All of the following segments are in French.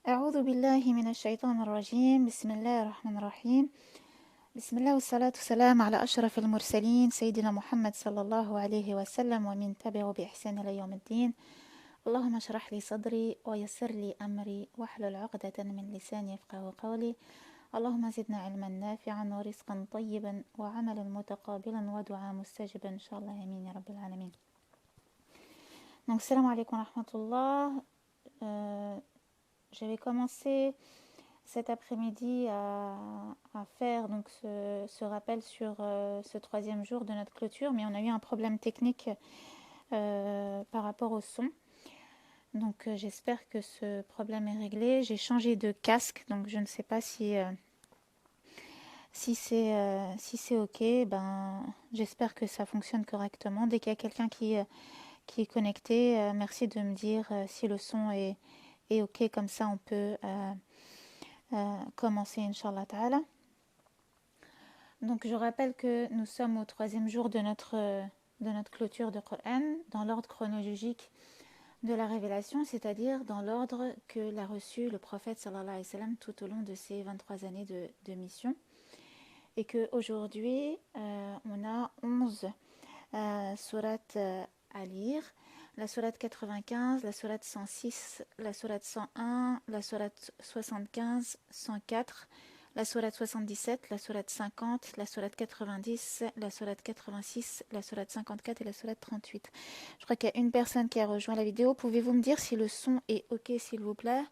أعوذ بالله من الشيطان الرجيم بسم الله الرحمن الرحيم بسم الله والصلاة والسلام على أشرف المرسلين سيدنا محمد صلى الله عليه وسلم ومن تبعه بإحسان إلى يوم الدين اللهم اشرح لي صدري ويسر لي أمري واحلل عقدة من لساني يفقه قولي اللهم زدنا علما نافعا ورزقا طيبا وعملا متقابلا ودعاء مستجبا إن شاء الله آمين يا رب العالمين. Donc salam alaikum wa rahmatullah. J'avais commencé cet après-midi à faire donc ce rappel sur ce troisième jour de notre clôture, mais on a eu un problème technique par rapport au son. Donc j'espère que ce problème est réglé. J'ai changé de casque, donc je ne sais pas si c'est ok. Ben, j'espère que ça fonctionne correctement. Dès qu'il y a quelqu'un qui est connecté, merci de me dire si le son est ok, comme ça on peut commencer, Inch'Allah Ta'ala. Donc je rappelle que nous sommes au troisième jour de notre clôture de Coran, dans l'ordre chronologique de la révélation, c'est-à-dire dans l'ordre que l'a reçu le prophète sallallahu alayhi wa sallam tout au long de ses 23 années de mission. Et qu'aujourd'hui, on a 11 sourates à lire. La sourate 95, la sourate 106, la sourate 101, la sourate 75, 104, la sourate 77, la sourate 50, la sourate 90, la sourate 86, la sourate 54 et la sourate 38. Je crois qu'il y a une personne qui a rejoint la vidéo. Pouvez-vous me dire si le son est ok, s'il vous plaît?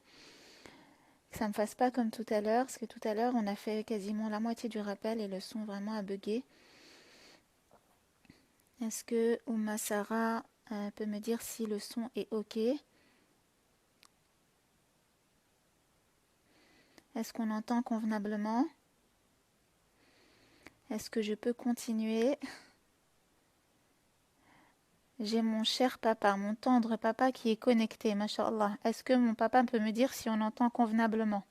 Que ça ne me fasse pas comme tout à l'heure, parce que tout à l'heure, on a fait quasiment la moitié du rappel et le son vraiment a bugué. Est-ce que Ouma Sarah peut me dire si le son est ok? Est-ce qu'on entend convenablement? Est-ce que je peux continuer? J'ai mon cher papa, mon tendre papa qui est connecté, mashallah. Est-ce que mon papa peut me dire si on entend convenablement?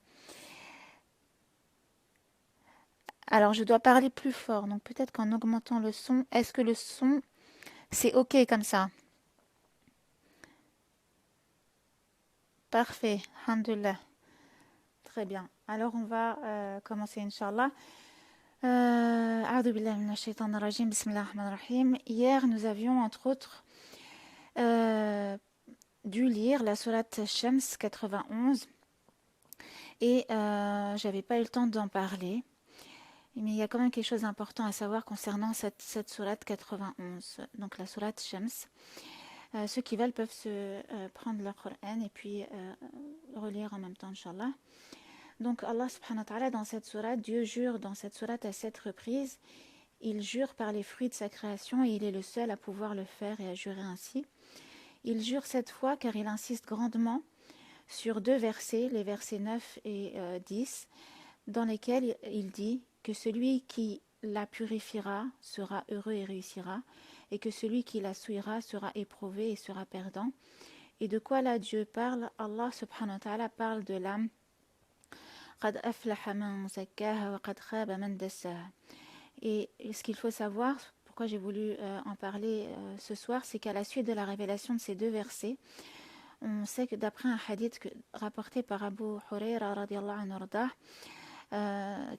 Alors, je dois parler plus fort, donc peut-être qu'en augmentant le son, est-ce que le son, c'est ok comme ça? Parfait, alhamdoulilah. Très bien. Alors, on va commencer, Inch'Allah. A'udhu billahi minash shaitanir rajim, bismillahir rahmanir rahim. Hier, nous avions, entre autres, dû lire la sourate Shams 91 et j'avais pas eu le temps d'en parler. Mais il y a quand même quelque chose d'important à savoir concernant cette sourate 91, donc la sourate Shams. Ceux qui veulent peuvent se prendre leur Coran et puis relire en même temps, Inch'Allah. Donc Allah subhanahu wa ta'ala, dans cette sourate, Dieu jure dans cette sourate à 7 reprises. Il jure par les fruits de sa création et il est le seul à pouvoir le faire et à jurer ainsi. Il jure cette fois car il insiste grandement sur deux versets, les versets 9 et 10, dans lesquels il dit que celui qui la purifiera sera heureux et réussira, et que celui qui la souillera sera éprouvé et sera perdant. Et de quoi là Dieu parle? Allah subhanahu wa ta'ala parle de l'âme. قَدْ أَفْلَحَ مَنْ زَكَّاهَا وَقَدْ خَابَ مَنْ دَسَّاهَا. Et ce qu'il faut savoir, pourquoi j'ai voulu en parler ce soir, c'est qu'à la suite de la révélation de ces deux versets, on sait que d'après un hadith rapporté par Abu Hurayra radiallahu anhu,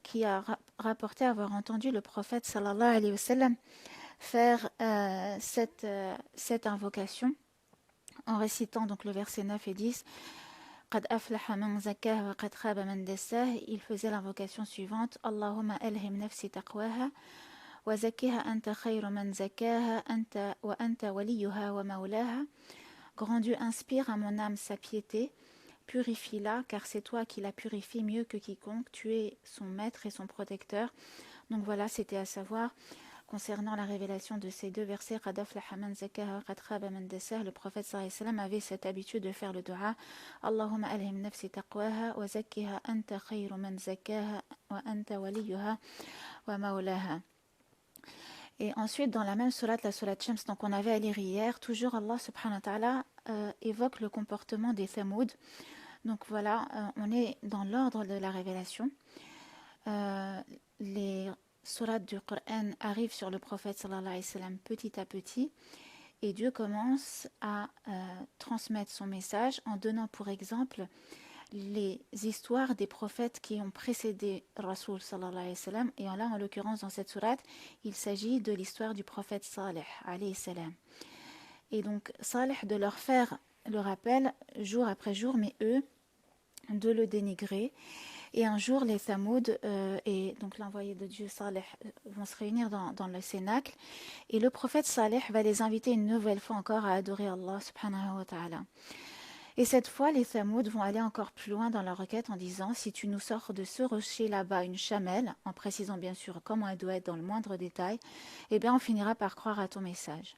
qui a rapporté avoir entendu le prophète sallallahu alayhi wa sallam faire cette invocation en récitant donc le verset 9 et 10. قد أفلح من زكاه وقد خاب من دساه. Il faisait l'invocation suivante: Allahumma alhim nafsi taqwaha wa zakkiha anta khayru man zakkaha anta wa anta waliyuha wa maulaha. Grand Dieu, inspire à mon âme sa piété, purifie-la, car c'est toi qui la purifies mieux que quiconque, tu es son maître et son protecteur. Donc voilà, c'était à savoir concernant la révélation de ces deux versets, le prophète sallallahu alayhi wa sallam avait cette habitude de faire le dua: Allahumma alhim nafsi taqwaha wa zakkiha anta khayru man zakkaha wa anta waliyuha wa maulaha. Et ensuite, dans la même sourate, la sourate Shams, donc on avait à lire hier, toujours Allah subhanahu wa ta'ala évoque le comportement des Thamoud. Donc voilà, on est dans l'ordre de la révélation. Les sourates du Coran arrivent sur le prophète sallallahu alayhi wa sallam petit à petit, et Dieu commence à transmettre son message en donnant pour exemple les histoires des prophètes qui ont précédé Rasoul sallallahu alayhi wa sallam. Et là, en l'occurrence, dans cette sourate, il s'agit de l'histoire du prophète Salih alayhi salam. Et donc, Salih de leur faire le rappel jour après jour, mais eux, de le dénigrer. Et un jour, les Thamoud et donc l'envoyé de Dieu Salih vont se réunir dans le cénacle. Et le prophète Salih va les inviter une nouvelle fois encore à adorer Allah subhanahu wa ta'ala. Et cette fois, les Thamoud vont aller encore plus loin dans leur requête en disant: si tu nous sors de ce rocher là-bas une chamelle, en précisant bien sûr comment elle doit être dans le moindre détail, eh bien on finira par croire à ton message.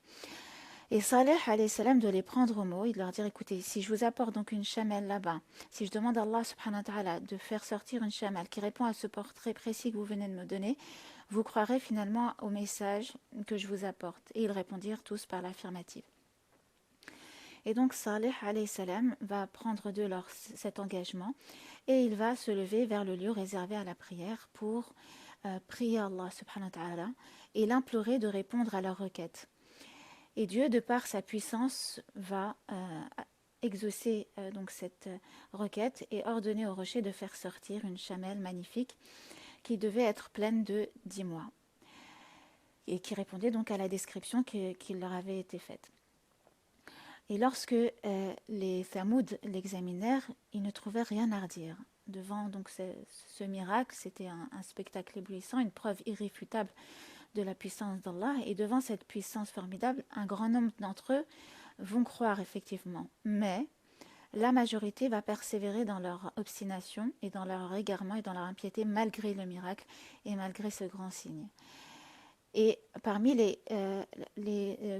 Et Salih alayhi salam de les prendre au mot et de leur dire: écoutez, si je vous apporte donc une chamelle là-bas, si je demande à Allah subhanahu wa ta'ala de faire sortir une chamelle qui répond à ce portrait précis que vous venez de me donner, vous croirez finalement au message que je vous apporte. Et ils répondirent tous par l'affirmative. Et donc Salih alayhi salam va prendre de leur cet engagement et il va se lever vers le lieu réservé à la prière pour prier Allah subhanahu wa ta'ala et l'implorer de répondre à leur requête. Et Dieu, de par sa puissance, va exaucer donc cette requête et ordonner au rocher de faire sortir une chamelle magnifique qui devait être pleine de 10 mois et qui répondait donc à la description qui leur avait été faite. Et lorsque les Thamoud l'examinèrent, ils ne trouvaient rien à redire. Devant donc ce miracle, c'était un spectacle éblouissant, une preuve irréfutable de la puissance d'Allah. Et devant cette puissance formidable, un grand nombre d'entre eux vont croire effectivement. Mais la majorité va persévérer dans leur obstination et dans leur égarement et dans leur impiété malgré le miracle et malgré ce grand signe. Et parmi les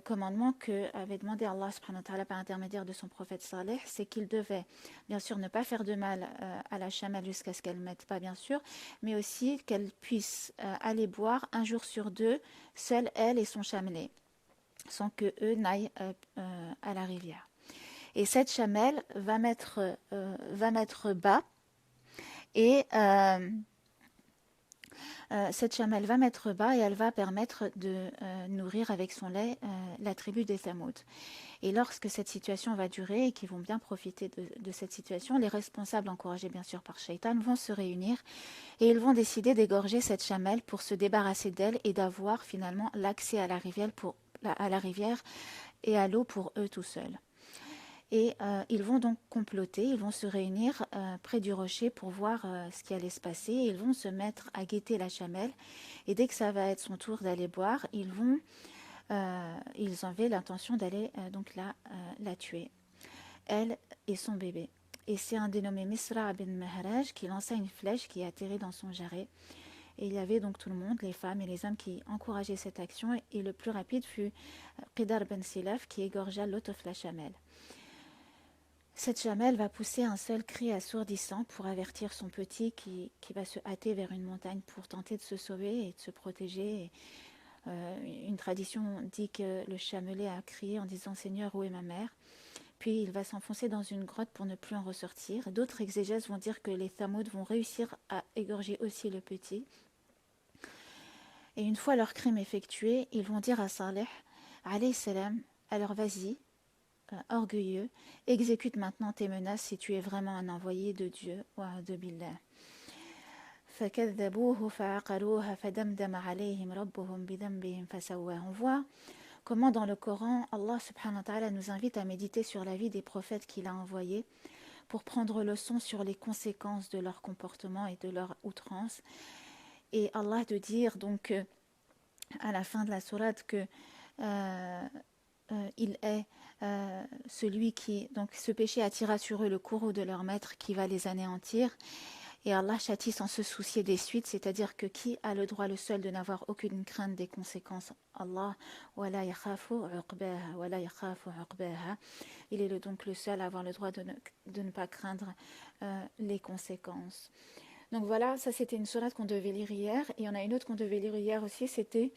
commandements que avait demandé Allah subhanahu wa ta'ala par intermédiaire de son prophète Salih, c'est qu'il devait bien sûr ne pas faire de mal à la chamelle jusqu'à ce qu'elle ne mette pas bien sûr, mais aussi qu'elle puisse aller boire un jour sur deux, seule elle et son chamelet, sans que eux n'aillent à la rivière. Et cette chamelle va mettre bas et cette chamelle va mettre bas et elle va permettre de nourrir avec son lait la tribu des Thamoud. Et lorsque cette situation va durer et qu'ils vont bien profiter de cette situation, les responsables, encouragés bien sûr par Shaitan, vont se réunir et ils vont décider d'égorger cette chamelle pour se débarrasser d'elle et d'avoir finalement l'accès à la rivière et à l'eau pour eux tout seuls. Et ils vont donc comploter, ils vont se réunir près du rocher pour voir ce qui allait se passer. Ils vont se mettre à guetter la chamelle. Et dès que ça va être son tour d'aller boire, ils avaient l'intention d'aller donc la tuer, elle et son bébé. Et c'est un dénommé Misra bin Maharaj qui lança une flèche qui atterrit dans son jarret. Et il y avait donc tout le monde, les femmes et les hommes qui encourageaient cette action. Et le plus rapide fut Qidar ben Silaf qui égorgea l'hôte la chamelle. Cette chamelle va pousser un seul cri assourdissant pour avertir son petit qui va se hâter vers une montagne pour tenter de se sauver et de se protéger. Une tradition dit que le chamelet a crié en disant « Seigneur, où est ma mère ?» Puis il va s'enfoncer dans une grotte pour ne plus en ressortir. D'autres exégèses vont dire que les Thamoud vont réussir à égorger aussi le petit. Et une fois leur crime effectué, ils vont dire à Salih, alayhi salam, alors vas-y, orgueilleux, exécute maintenant tes menaces si tu es vraiment un envoyé de Dieu. Wa'adu billah. On voit comment dans le Coran, Allah subhanahu wa ta'ala nous invite à méditer sur la vie des prophètes qu'il a envoyés pour prendre leçon sur les conséquences de leur comportement et de leur outrance. Et Allah de dire donc à la fin de la sourate que il est celui qui, donc ce péché attira sur eux le courroux de leur maître qui va les anéantir. Et Allah châtie sans se soucier des suites, c'est-à-dire que qui a le droit le seul de n'avoir aucune crainte des conséquences? Allah, wala yakhafu uqbaha, wala yakhafu uqbaha. Il est donc le seul à avoir le droit de ne pas craindre les conséquences. Donc voilà, ça c'était une sourate qu'on devait lire hier. Et il y en a une autre qu'on devait lire hier aussi, c'était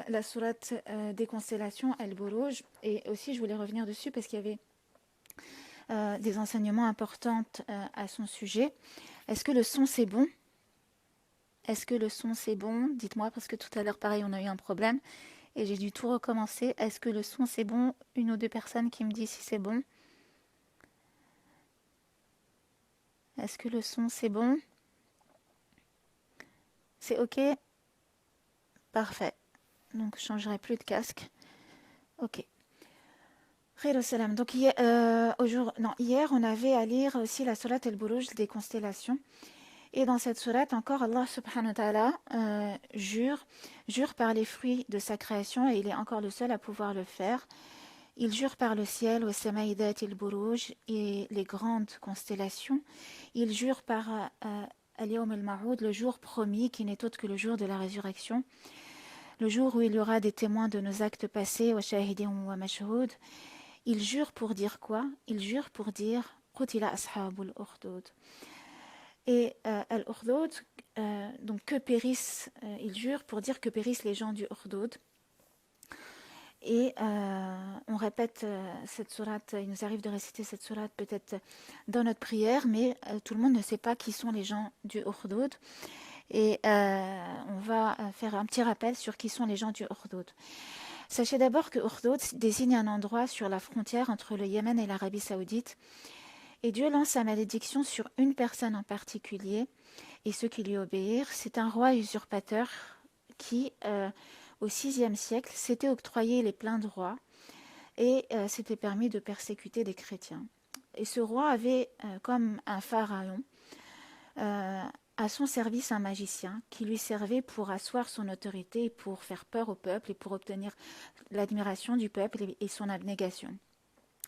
la sourate des constellations, Al-Buruj. Et aussi, je voulais revenir dessus parce qu'il y avait des enseignements importants à son sujet. Est-ce que le son c'est bon? Est-ce que le son c'est bon? Dites-moi, parce que tout à l'heure, pareil, on a eu un problème et j'ai dû tout recommencer. Est-ce que le son c'est bon? Une ou deux personnes qui me disent si c'est bon. Est-ce que le son c'est bon? C'est ok? Parfait. Donc je changerai plus de casque. Ok. Khayr salam. Donc hier, on avait à lire aussi la sourate al-Buruj des constellations. Et dans cette sourate, encore Allah subhanahu wa ta'ala jure par les fruits de sa création, et il est encore le seul à pouvoir le faire. Il jure par le ciel, wa samaïdat al-Buruj, et les grandes constellations. Il jure par al-Yawm al-Ma'oud, le jour promis, qui n'est autre que le jour de la résurrection. Le jour où il y aura des témoins de nos actes passés, wa shahidin wa mashhoud. Il jure pour dire quoi? Il jure pour dire Qutila ashabul ukhdud. Et al-Ukhdud, donc que périssent, il jure pour dire que périssent les gens du Ukhdud. Et on répète cette sourate, il nous arrive de réciter cette sourate peut-être dans notre prière, mais tout le monde ne sait pas qui sont les gens du Ukhdud. Et on va faire un petit rappel sur qui sont les gens du Ukhdud. Sachez d'abord que Ukhdud désigne un endroit sur la frontière entre le Yémen et l'Arabie Saoudite. Et Dieu lance sa malédiction sur une personne en particulier et ceux qui lui obéirent. C'est un roi usurpateur qui, au VIe siècle, s'était octroyé les pleins droits et s'était permis de persécuter des chrétiens. Et ce roi avait, comme un pharaon, à son service un magicien qui lui servait pour asseoir son autorité, pour faire peur au peuple et pour obtenir l'admiration du peuple et son abnégation.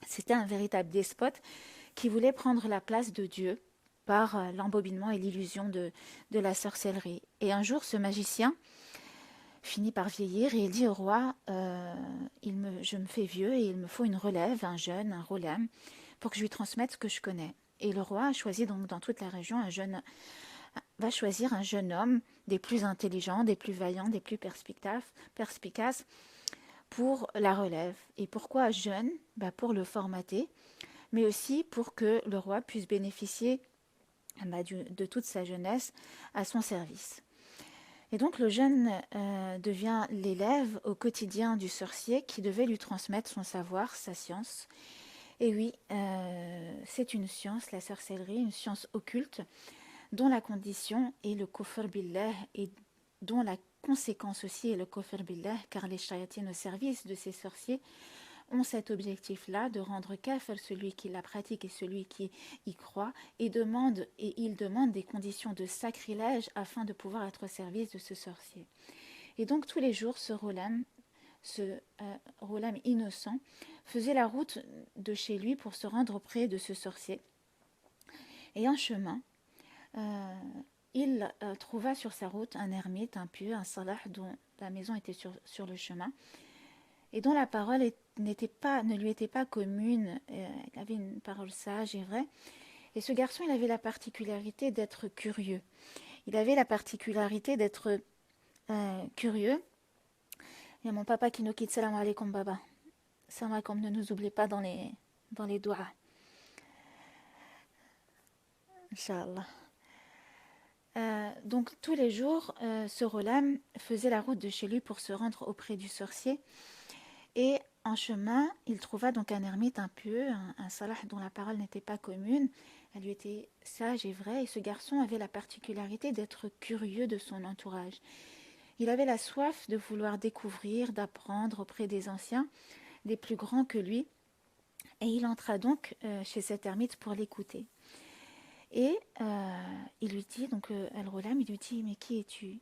C'était un véritable despote qui voulait prendre la place de Dieu par l'embobinement et l'illusion de la sorcellerie. Et un jour, ce magicien finit par vieillir et il dit au roi je me fais vieux et il me faut une relève, un jeune, un ghulam, pour que je lui transmette ce que je connais. Et le roi a choisi donc dans toute la région va choisir un jeune homme des plus intelligents, des plus vaillants, des plus perspicaces pour la relève. Et pourquoi jeune? Pour le formater, mais aussi pour que le roi puisse bénéficier de toute sa jeunesse à son service. Et donc le jeune devient l'élève au quotidien du sorcier qui devait lui transmettre son savoir, sa science. Et oui, c'est une science, la sorcellerie, une science occulte, dont la condition est le kufr billah et dont la conséquence aussi est le kufr billah, car les shayatines au service de ces sorciers ont cet objectif-là de rendre kafir celui qui la pratique et celui qui y croit, et ils demandent des conditions de sacrilège afin de pouvoir être au service de ce sorcier. Et donc tous les jours, ce Ghulam innocent faisait la route de chez lui pour se rendre auprès de ce sorcier. Et en chemin, il trouva sur sa route un ermite, un pieux, un salah dont la maison était sur le chemin et dont la parole ne lui était pas commune. Il avait une parole sage et vraie. Et ce garçon, il avait la particularité d'être curieux. Il avait la particularité d'être curieux. Il y a mon papa qui nous quitte. Salam alaikum baba. Salam alaikum, ne nous oublie pas dans les doigts. Inch'Allah. Donc tous les jours, ce Ghulam faisait la route de chez lui pour se rendre auprès du sorcier. Et en chemin, il trouva donc un ermite, un pieux, un salah dont la parole n'était pas commune. Elle lui était sage et vraie, et ce garçon avait la particularité d'être curieux de son entourage. Il avait la soif de vouloir découvrir, d'apprendre auprès des anciens, des plus grands que lui, et il entra donc chez cet ermite pour l'écouter. Et il lui dit, donc Al-Ghulam, il lui dit, mais qui es-tu?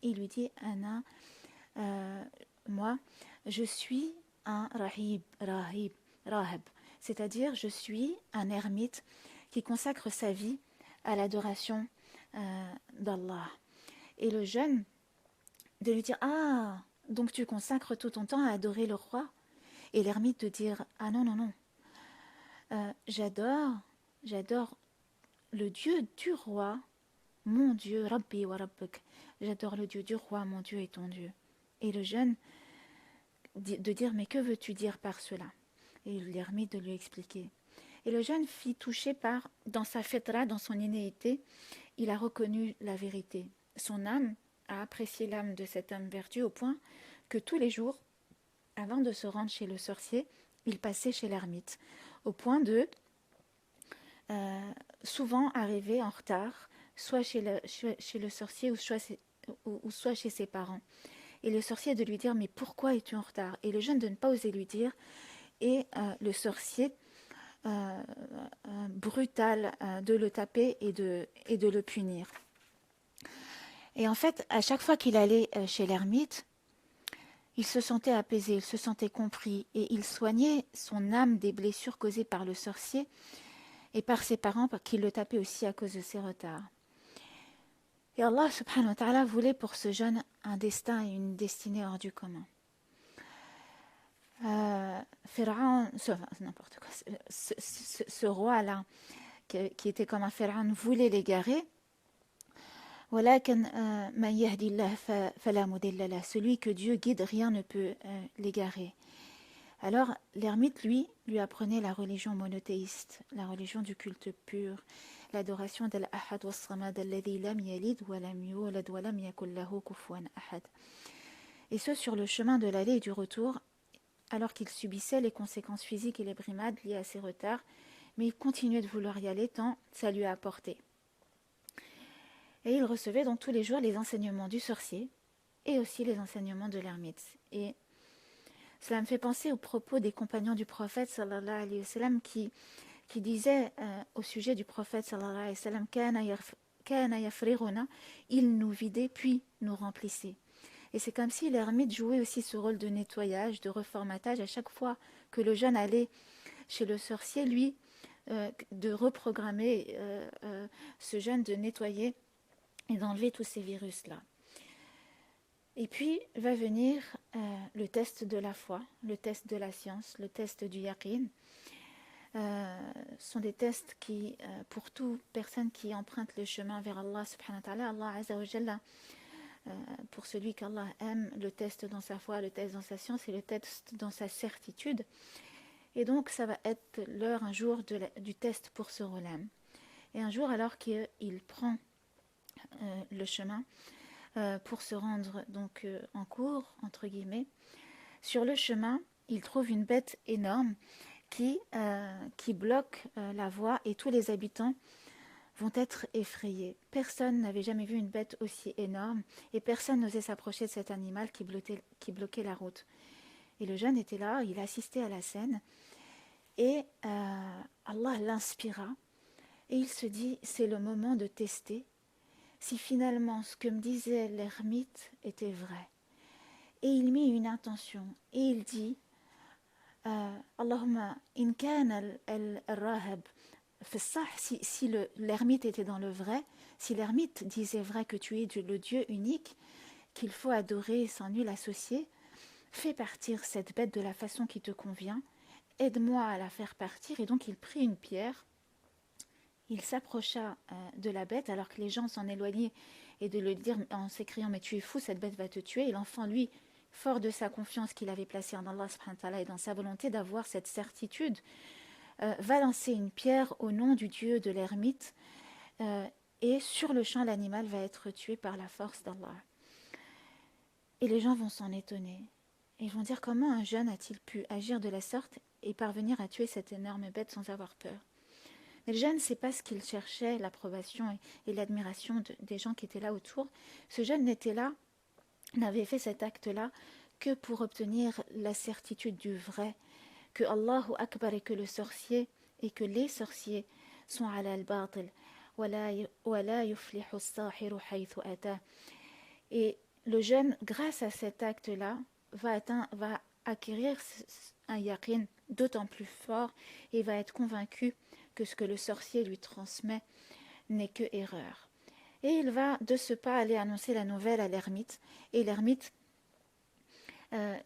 Il lui dit, Anna, moi, je suis un rahib, c'est-à-dire je suis un ermite qui consacre sa vie à l'adoration d'Allah. Et le jeune, de lui dire, ah, donc tu consacres tout ton temps à adorer le roi? Et l'ermite de dire, ah non, non, non, j'adore le Dieu du roi, mon Dieu, Rabbi wa Rabbuk. J'adore le Dieu du roi, mon Dieu et ton Dieu. Et le jeune de dire, mais que veux-tu dire par cela? Et l'ermite de lui expliquer. Et le jeune fut touché dans sa fitra, dans son innéité, il a reconnu la vérité. Son âme a apprécié l'âme de cet homme vertueux au point que tous les jours, avant de se rendre chez le sorcier, il passait chez l'ermite, au point de souvent arriver en retard, soit chez le sorcier ou soit chez ses parents. Et le sorcier de lui dire mais pourquoi es-tu en retard? Et le jeune de ne pas oser lui dire. Et le sorcier brutal de le taper et de le punir. Et en fait, à chaque fois qu'il allait chez l'ermite, il se sentait apaisé, il se sentait compris et il soignait son âme des blessures causées par le sorcier et par ses parents qui le tapaient aussi à cause de ses retards. Et Allah subhanahu wa ta'ala voulait pour ce jeune un destin et une destinée hors du commun. Pharaon, n'importe quoi, ce roi-là, qui était comme un pharaon, voulait l'égarer. Celui que Dieu guide, rien ne peut l'égarer. Alors l'ermite, lui apprenait la religion monothéiste, la religion du culte pur, l'adoration d'Al-Ahad was-Samad alladhi lam yalid wa lam yulad wa lam yakul lahu kufuwan ahad. Et ce sur le chemin de l'aller et du retour, alors qu'il subissait les conséquences physiques et les brimades liées à ses retards, mais il continuait de vouloir y aller tant ça lui a apporté. Et il recevait donc tous les jours les enseignements du sorcier et aussi les enseignements de l'ermite. Et cela me fait penser aux propos des compagnons du prophète sallallahu alayhi wa sallam qui disaient au sujet du prophète sallallahu alayhi wa sallam kana yafriruna, il nous vidait puis nous remplissait. Et c'est comme si l'ermite jouait aussi ce rôle de nettoyage, de reformatage à chaque fois que le jeune allait chez le sorcier, lui, de reprogrammer ce jeune, de nettoyer et d'enlever tous ces virus-là. Et puis va venir le test de la foi, le test de la science, le test du yaqin. Sont des tests qui, pour toute personne qui emprunte le chemin vers Allah subhanahu wa ta'ala, Allah azza wa jalla, pour celui qu'Allah aime, le test dans sa foi, le test dans sa science et le test dans sa certitude. Et donc ça va être l'heure un jour du test pour ce Rolam. Et un jour, alors qu'il prend le chemin pour se rendre donc en cours, entre guillemets, sur le chemin, il trouve une bête énorme qui bloque la voie et tous les habitants vont être effrayés. Personne n'avait jamais vu une bête aussi énorme et personne n'osait s'approcher de cet animal qui bloquait la route. Et le jeune était là, il assistait à la scène et Allah l'inspira et il se dit c'est le moment de tester si finalement ce que me disait l'ermite était vrai. Et il mit une intention et il dit Allahumma in kana al-rahab si l'ermite était dans le vrai, si l'ermite disait vrai que tu es le Dieu unique, qu'il faut adorer sans nul associé, fais partir cette bête de la façon qui te convient, aide-moi à la faire partir. Et donc il prit une pierre, il s'approcha de la bête alors que les gens s'en éloignaient et de le dire en s'écriant mais tu es fou, cette bête va te tuer. Et l'enfant, lui, fort de sa confiance qu'il avait placée en Allah subhanahu wa ta'ala et dans sa volonté d'avoir cette certitude, va lancer une pierre au nom du dieu de l'ermite et sur le champ l'animal va être tué par la force d'Allah. Et les gens vont s'en étonner et ils vont dire comment un jeune a-t-il pu agir de la sorte et parvenir à tuer cette énorme bête sans avoir peur. Mais le jeune, c'est pas ce qu'il cherchait, l'approbation et l'admiration des gens qui étaient là autour. Ce jeune n'avait fait cet acte-là que pour obtenir la certitude du vrai, que Allahu Akbar et que le sorcier et que les sorciers sont ala al-batil wala yuflihu as-sahiru haythu ata. Et le jeune, grâce à cet acte-là, va acquérir un yaqin d'autant plus fort et va être convaincu que ce que le sorcier lui transmet n'est que erreur. Et il va de ce pas aller annoncer la nouvelle à l'ermite et l'ermite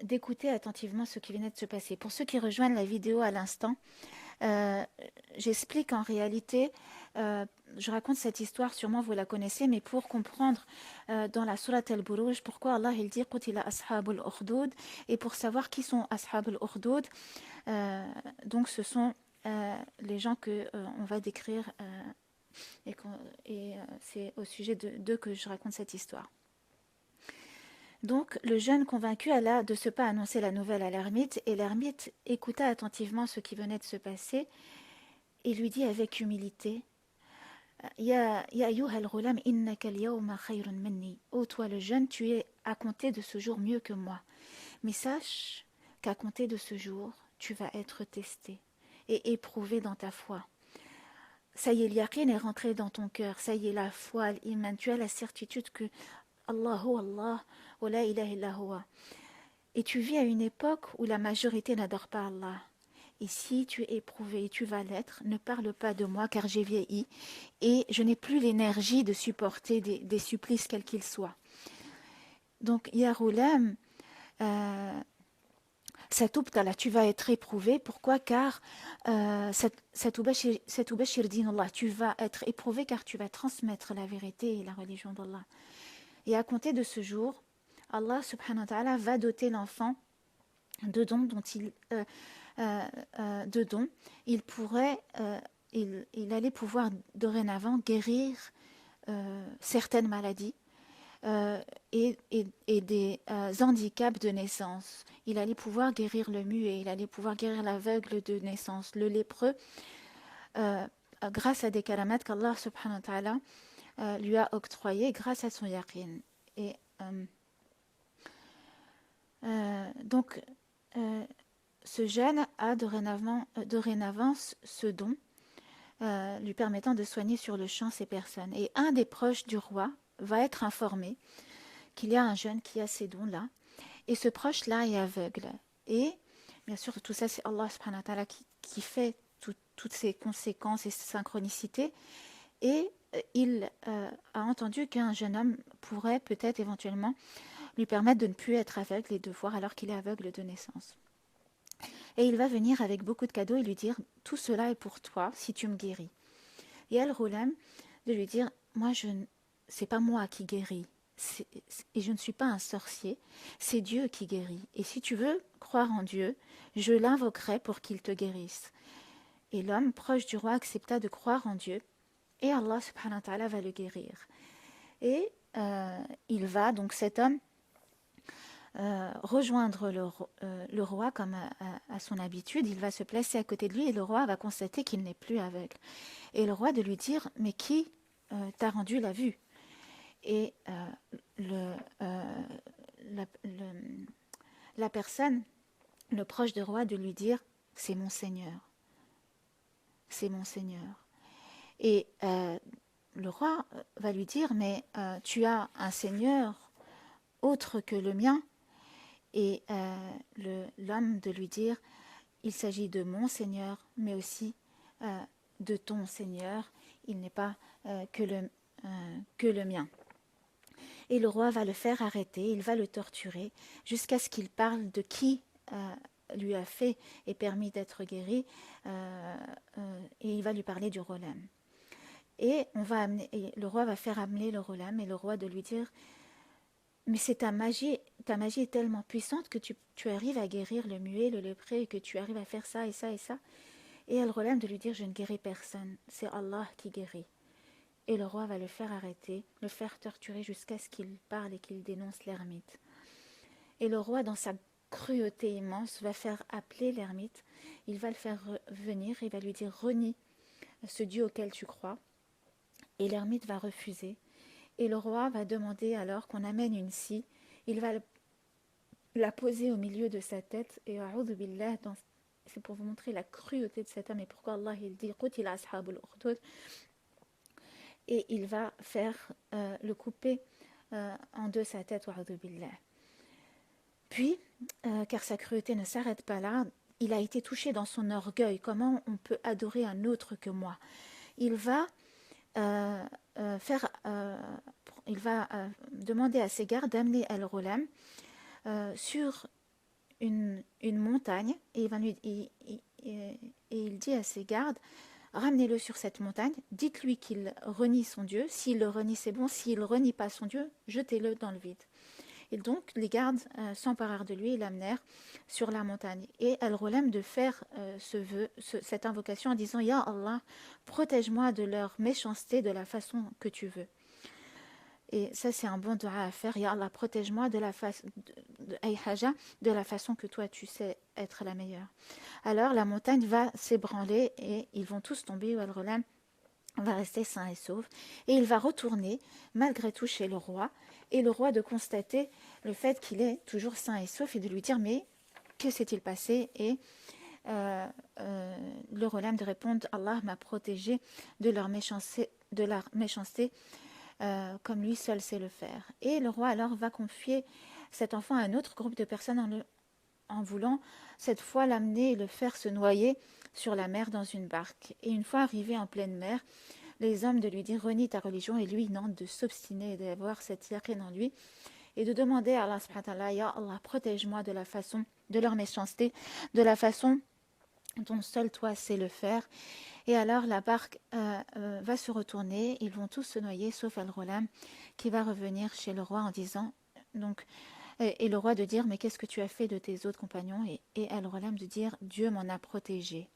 d'écouter attentivement ce qui venait de se passer. Pour ceux qui rejoignent la vidéo à l'instant, j'explique en réalité, je raconte cette histoire, sûrement vous la connaissez, mais pour comprendre dans la sourate Al-Buruj, pourquoi Allah il dit Qutila ashabul ukhdud, et pour savoir qui sont ashabul ukhdud, donc ce sont les gens que on va décrire et c'est au sujet d'eux que je raconte cette histoire. Donc le jeune convaincu alla de ce pas annoncer la nouvelle à l'ermite et l'ermite écouta attentivement ce qui venait de se passer et lui dit avec humilité Ya ayyuha al-ghulam innaka al-yawma khayrun minni. Ô toi le jeune, tu es à compter de ce jour mieux que moi. Mais sache qu'à compter de ce jour, tu vas être testé et éprouvé dans ta foi. Ça y est, l'yaqin est rentré dans ton cœur. Ça y est, la foi, l'iman. Tu as la certitude que Allahu Allah, wa la ilaha illa huwa. Et tu vis à une époque où la majorité n'adore pas Allah. Et si tu es éprouvé et tu vas l'être, ne parle pas de moi car j'ai vieilli et je n'ai plus l'énergie de supporter des supplices quels qu'ils soient. Donc, Ya Ghulam, Satubtala, tu vas être éprouvé. Pourquoi? Car Satubashir din Allah, tu vas être éprouvé car tu vas transmettre la vérité et la religion d'Allah. Et à compter de ce jour, Allah subhanahu wa ta'ala va doter l'enfant de dons dont de dons. Il pourrait, il allait pouvoir dorénavant guérir certaines maladies et des handicaps de naissance. Il allait pouvoir guérir le muet, il allait pouvoir guérir l'aveugle de naissance, le lépreux, grâce à des karamats qu'Allah subhanahu wa ta'ala lui a octroyés grâce à son yaqin. Et donc, ce jeune a dorénavant ce don lui permettant de soigner sur le champ ces personnes. Et un des proches du roi va être informé qu'il y a un jeune qui a ces dons-là. Et ce proche-là est aveugle. Et bien sûr, tout ça, c'est Allah subhanahu wa ta'ala qui fait toutes ces conséquences et ces synchronicités. Et il a entendu qu'un jeune homme pourrait peut-être éventuellement lui permettre de ne plus être aveugle et de voir alors qu'il est aveugle de naissance. Et il va venir avec beaucoup de cadeaux et lui dire « Tout cela est pour toi si tu me guéris ». Et Al-Ghulam de lui dire « Moi, c'est pas moi qui guéris. Et je ne suis pas un sorcier, c'est Dieu qui guérit. Et si tu veux croire en Dieu, je l'invoquerai pour qu'il te guérisse. » Et l'homme proche du roi accepta de croire en Dieu et Allah subhanahu wa ta'ala va le guérir. Et il va, donc cet homme, rejoindre le roi comme à son habitude. Il va se placer à côté de lui et le roi va constater qu'il n'est plus aveugle. Et le roi de lui dire « Mais qui t'a rendu la vue ?» Et la personne, le proche du roi, de lui dire « C'est mon Seigneur. C'est mon Seigneur. » Et le roi va lui dire « Mais tu as un Seigneur autre que le mien ?» Et l'homme de lui dire « Il s'agit de mon Seigneur, mais aussi de ton Seigneur. Il n'est pas que le mien. » Et le roi va le faire arrêter, il va le torturer jusqu'à ce qu'il parle de qui lui a fait et permis d'être guéri, et il va lui parler du Ghulam. Et le roi va faire amener le Ghulam et le roi de lui dire « Mais c'est ta magie est tellement puissante que tu arrives à guérir le muet, le lépreux, et que tu arrives à faire ça et ça et ça. » Et le Ghulam de lui dire « Je ne guéris personne, c'est Allah qui guérit. » Et le roi va le faire arrêter, le faire torturer jusqu'à ce qu'il parle et qu'il dénonce l'ermite. Et le roi, dans sa cruauté immense, va faire appeler l'ermite. Il va le faire venir et va lui dire « Renie ce Dieu auquel tu crois. » Et l'ermite va refuser. Et le roi va demander alors qu'on amène une scie. Il va la poser au milieu de sa tête. Et a'udhu billah, c'est pour vous montrer la cruauté de cet homme et pourquoi Allah il dit « Qutila ashabul ukhdud » et il va faire le couper en deux sa tête, wa'udhu billah. Puis, car sa cruauté ne s'arrête pas là, il a été touché dans son orgueil. Comment on peut adorer un autre que moi? Il va demander à ses gardes d'amener Al-Ghulam sur une montagne et il dit à ses gardes ramenez-le sur cette montagne, dites-lui qu'il renie son Dieu, s'il le renie c'est bon, s'il ne renie pas son Dieu, jetez-le dans le vide. Et donc les gardes s'emparèrent de lui et l'amenèrent sur la montagne. Et Al-Ghulam de faire cette invocation en disant « Ya Allah, protège-moi de leur méchanceté de la façon que tu veux. » Et ça c'est un bon dua à faire. « Ya Allah, protège-moi de la façon que toi tu sais être la meilleure. » Alors la montagne va s'ébranler et ils vont tous tomber où Al-Ghulam va rester sain et sauf, et il va retourner malgré tout chez le roi, et le roi de constater le fait qu'il est toujours sain et sauf, et de lui dire mais que s'est-il passé? Et euh, le Ghulam de répondre Allah m'a protégé de leur méchanceté comme lui seul sait le faire. Et le roi alors va confier cet enfant à un autre groupe de personnes en voulant cette fois l'amener et le faire se noyer sur la mer dans une barque. Et une fois arrivé en pleine mer, les hommes de lui dire renie ta religion, et lui non, de s'obstiner et d'avoir cette yaqin en lui et de demander à Allah subhanahu wa ta'ala, ya Allah, protège-moi de leur méchanceté, de la façon dont seul toi sais le faire. Et alors la barque va se retourner, ils vont tous se noyer sauf Al-Ghulam qui va revenir chez le roi en disant donc et le roi de dire mais qu'est-ce que tu as fait de tes autres compagnons, et Al-Ghulam de dire Dieu m'en a protégé.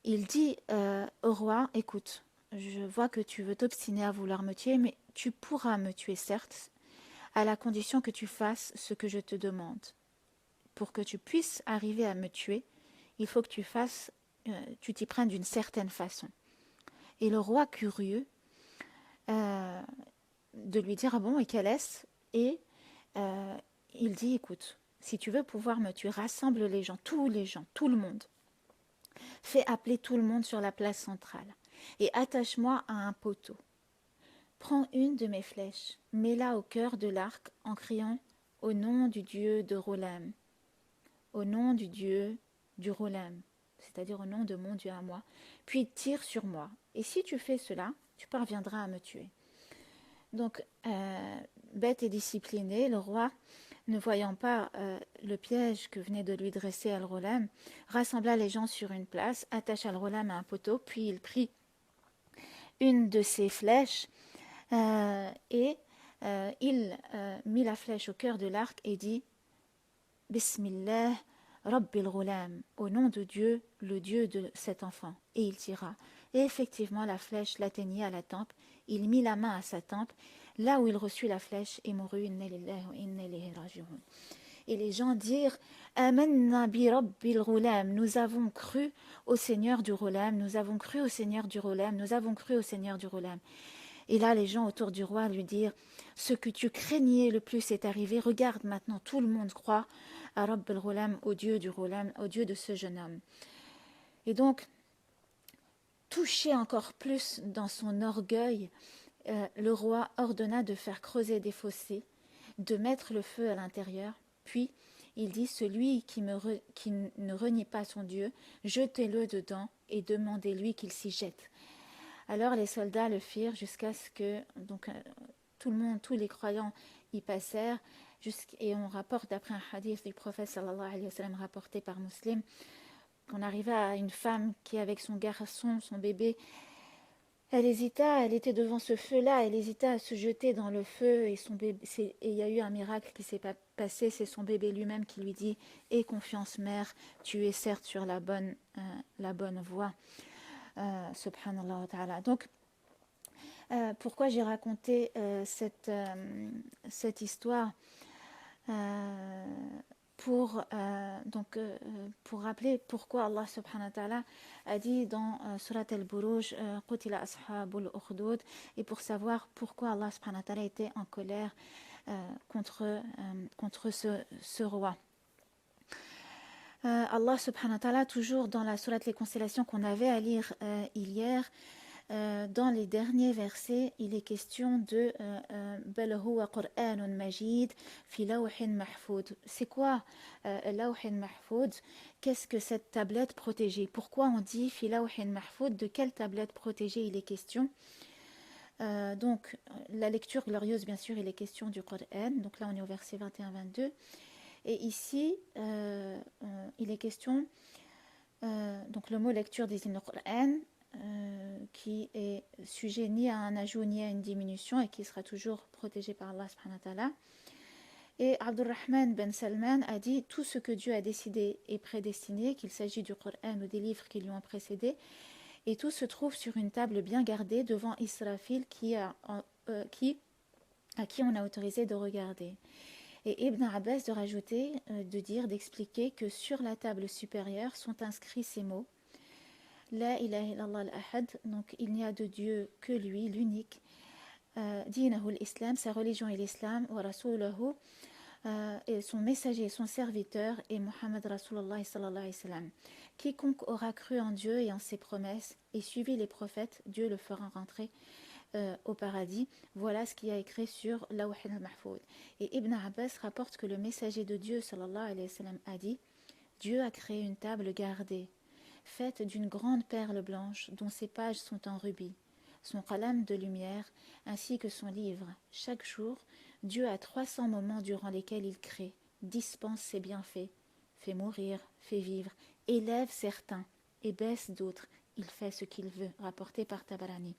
Il dit au roi écoute, je vois que tu veux t'obstiner à vouloir me tuer, mais tu pourras me tuer certes à la condition que tu fasses ce que je te demande. Pour que tu puisses arriver à me tuer, il faut que tu t'y prennes d'une certaine façon. Et le roi curieux de lui dire ah bon et quelle est-ce, et il dit écoute, si tu veux pouvoir me tuer, rassemble les gens, tout le monde, fais appeler tout le monde sur la place centrale et attache-moi à un poteau. Prends une de mes flèches, mets-la au cœur de l'arc en criant au nom du dieu de Ghulam, au nom du dieu du Ghulam, c'est-à-dire au nom de mon Dieu à moi, puis tire sur moi. Et si tu fais cela, tu parviendras à me tuer. Donc, bête et discipliné, le roi, ne voyant pas le piège que venait de lui dresser Al-Ghulam, rassembla les gens sur une place, attacha Al-Ghulam à un poteau, puis il prit une de ses flèches et il mit la flèche au cœur de l'arc et dit Bismillah Rabbil Ghulam, au nom de Dieu, le Dieu de cet enfant. Et il tira. Et effectivement, la flèche l'atteignit à la tempe. Il mit la main à sa tempe, là où il reçut la flèche, et mourut. Inna lillahi wa inna ilayhi raji'un. Et les gens dirent Amanna bi Rabbil Ghulam, nous avons cru au Seigneur du Ghulam, nous avons cru au Seigneur du Ghulam, nous avons cru au Seigneur du Ghulam. Et là, les gens autour du roi lui dirent ce que tu craignais le plus est arrivé, regarde maintenant, tout le monde croit à Rabb al-Ghulam, au Dieu du Ghulam, au Dieu de ce jeune homme. Et donc, touché encore plus dans son orgueil, le roi ordonna de faire creuser des fossés, de mettre le feu à l'intérieur, puis il dit celui qui ne renie pas son Dieu, jetez-le dedans et demandez-lui qu'il s'y jette. Alors les soldats le firent jusqu'à ce que donc, tout le monde, tous les croyants y passèrent, et on rapporte d'après un hadith du prophète sallallahu alayhi wa sallam rapporté par Muslim, qu'on arriva à une femme qui avec son garçon, son bébé, elle était devant ce feu-là, elle hésita à se jeter dans le feu, et son bébé, et il y a eu un miracle qui s'est passé, c'est son bébé lui-même qui lui dit « Aie confiance mère, tu es certes sur la bonne voie ». Subhanallah wa ta'ala. Donc, pourquoi j'ai raconté cette histoire pour rappeler pourquoi Allah subhanahu wa ta'ala a dit dans Surat al-Buruj Qutila ashabul ukhdud, et pour savoir pourquoi Allah subhanahu wa ta'ala était en colère contre ce roi. Allah subhanahu wa ta'ala, toujours dans la Surat les constellations qu'on avait à lire hier, dans les derniers versets, il est question de Bal huwa Qur'anun Majid fi lawhin mahfoud. C'est quoi lawhin mahfoud? Qu'est-ce que cette tablette protégée? Pourquoi on dit fi lawhin mahfoud? De quelle tablette protégée il est question? Donc, la lecture glorieuse, bien sûr, il est question du Qur'an. Donc là, on est au verset 21-22. Et ici, il est question, donc le mot lecture désigne le Qur'an, qui est sujet ni à un ajout ni à une diminution et qui sera toujours protégé par Allah subhanahu wa ta'ala. Et Abdurrahman ben Salman a dit tout ce que Dieu a décidé est prédestiné, qu'il s'agit du Coran ou des livres qui lui ont précédé, et tout se trouve sur une table bien gardée devant Israfil à qui on a autorisé de regarder. Et Ibn Abbas de rajouter, d'expliquer que sur la table supérieure sont inscrits ces mots. La ilaha illallah al-ahad, donc il n'y a de Dieu que lui, l'unique. Dinahu l'islam, sa religion est l'islam. Wa rasulahu, et son messager et son serviteur est Muhammad Rasulullah sallallahu alayhi wa sallam. Quiconque aura cru en Dieu et en ses promesses et suivi les prophètes, Dieu le fera rentrer au paradis. Voilà ce qui a écrit sur Lawh al-Mahfoud. Et Ibn Abbas rapporte que le messager de Dieu sallallahu alayhi wa sallam a dit: Dieu a créé une table gardée, faite d'une grande perle blanche dont ses pages sont en rubis, son qalam de lumière, ainsi que son livre. Chaque jour, Dieu a 300 moments durant lesquels il crée, dispense ses bienfaits, fait mourir, fait vivre, élève certains et baisse d'autres. Il fait ce qu'il veut, rapporté par Tabarani.